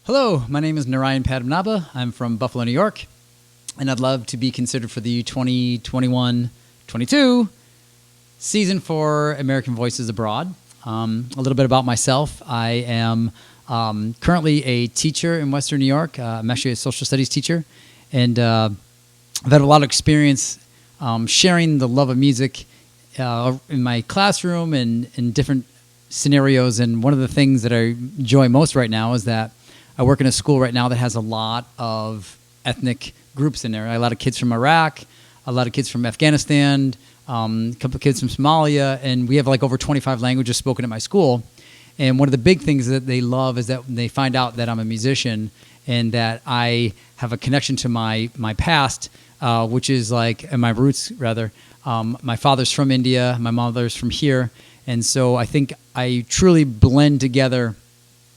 Hello, my name is Naryan Padmanabha. I'm from Buffalo, New York, and I'd love to be considered for the 2021-22 season for American Voices Abroad. A little bit about myself. I am currently a teacher in Western New York. I'm actually a social studies teacher, and I've had a lot of experience sharing the love of music in my classroom and in different scenarios. And one of the things that I enjoy most right now is that I work in a school right now that has a lot of ethnic groups in there. A lot of kids from Iraq, a lot of kids from Afghanistan, a couple of kids from Somalia, and we have like over 25 languages spoken at my school. And one of the big things that they love is that when they find out that I'm a musician and that I have a connection to my past, which is like, and my roots rather. My father's from India, my mother's from here, and so I think I truly blend together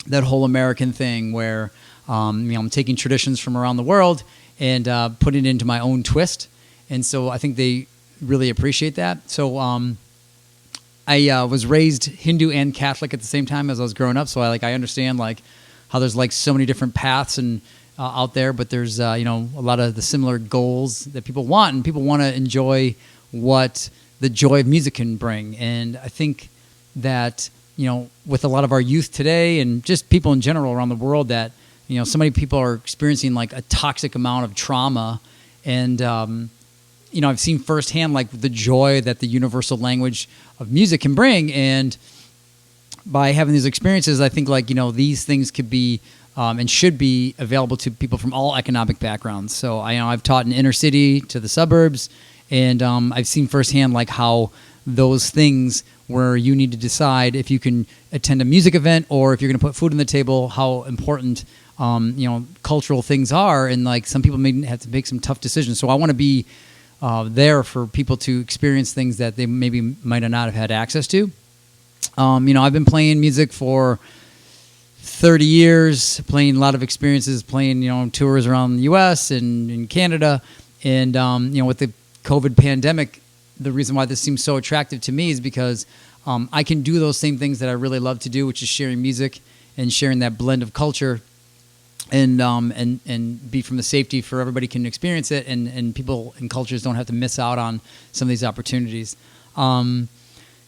that whole American thing where I'm taking traditions from around the world and putting it into my own twist. And so I think they really appreciate that. So I was raised Hindu and Catholic at the same time as I was growing up. So I understand how there's so many different paths and out there, but there's a lot of the similar goals that people want, and people want to enjoy what the joy of music can bring. And I think that with a lot of our youth today and just people in general around the world, that so many people are experiencing a toxic amount of trauma. And I've seen firsthand the joy that the universal language of music can bring. And by having these experiences, I think these things could be and should be available to people from all economic backgrounds. So I've taught in inner city to the suburbs, and I've seen firsthand how those things where you need to decide if you can attend a music event or if you're going to put food on the table, how important cultural things are, and some people may have to make some tough decisions. So I want to be there for people to experience things that they maybe might not have had access to. I've been playing music for 30 years, playing a lot of experiences, playing tours around the U.S. and in Canada, and with the COVID pandemic, the reason why this seems so attractive to me is because I can do those same things that I really love to do, which is sharing music and sharing that blend of culture, and be from the safety for everybody can experience it, and people and cultures don't have to miss out on some of these opportunities.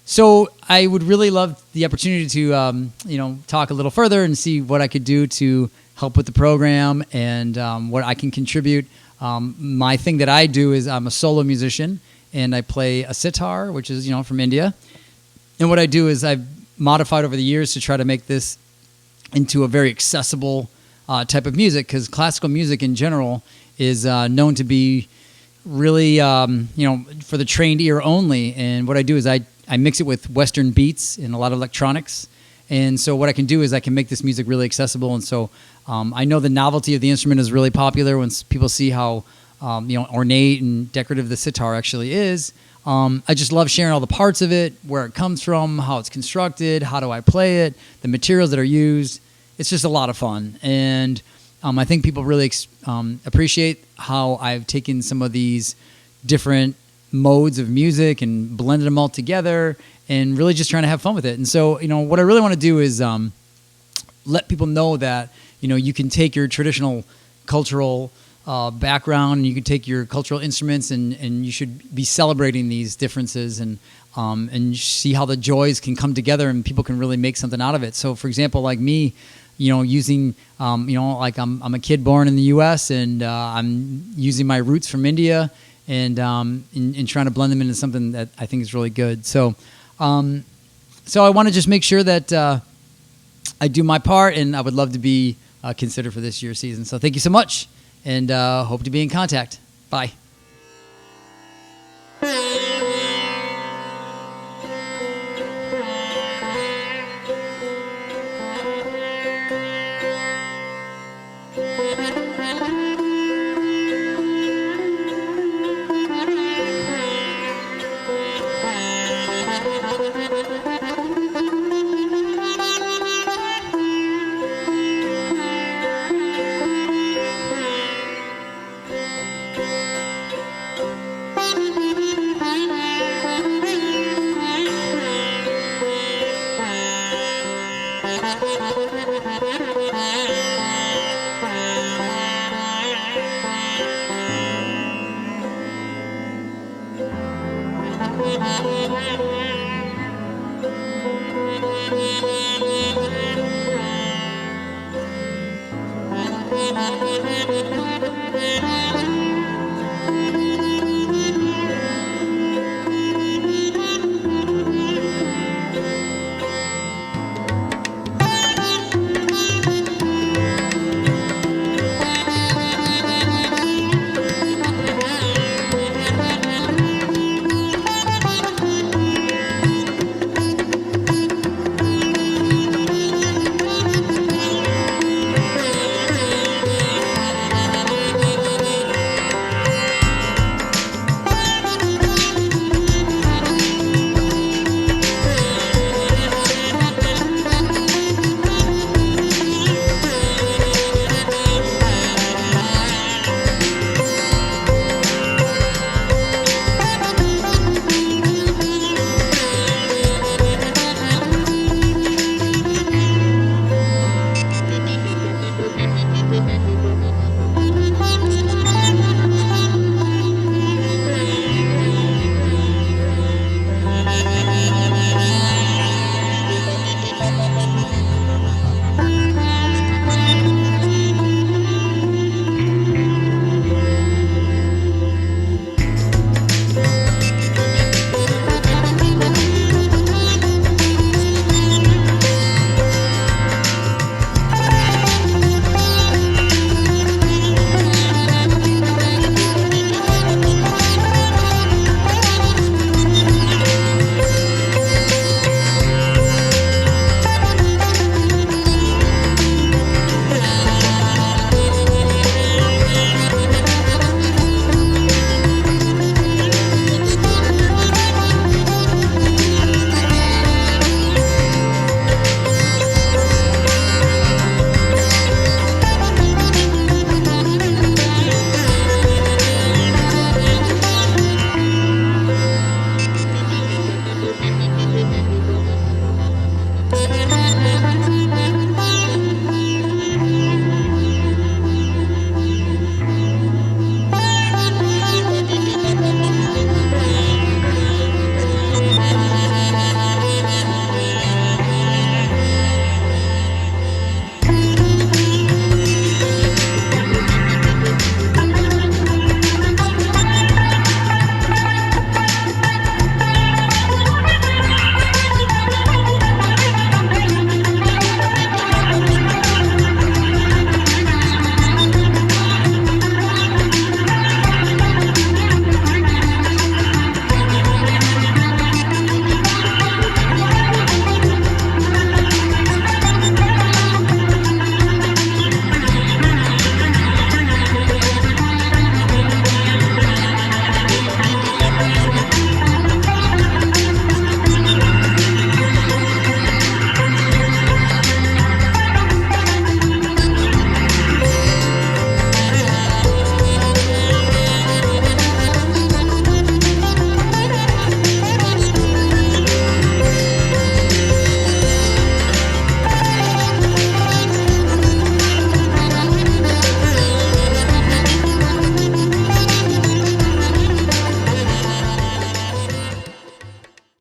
So I would really love the opportunity to talk a little further and see what I could do to help with the program and what I can contribute. My thing that I do is I'm a solo musician, and I play a sitar, which is from India. And what I do is I've modified over the years to try to make this into a very accessible type of music, because classical music in general is known to be really for the trained ear only. And what I do is I mix it with Western beats and a lot of electronics. And so what I can do is I can make this music really accessible. And so I know the novelty of the instrument is really popular when people see how ornate and decorative the sitar actually is. I just love sharing all the parts of it, where it comes from, how it's constructed, how do I play it, the materials that are used. It's just a lot of fun. And I think people really appreciate how I've taken some of these different modes of music and blended them all together and really just trying to have fun with it. And so, what I really want to do is let people know that, you can take your traditional cultural background, and you can take your cultural instruments, and you should be celebrating these differences and see how the joys can come together and people can really make something out of it. So, for example, like me, using, I'm a kid born in the U.S. and I'm using my roots from India and trying to blend them into something that I think is really good. So I want to just make sure that I do my part, and I would love to be considered for this year's season. So thank you so much, and hope to be in contact. Bye. Thank you.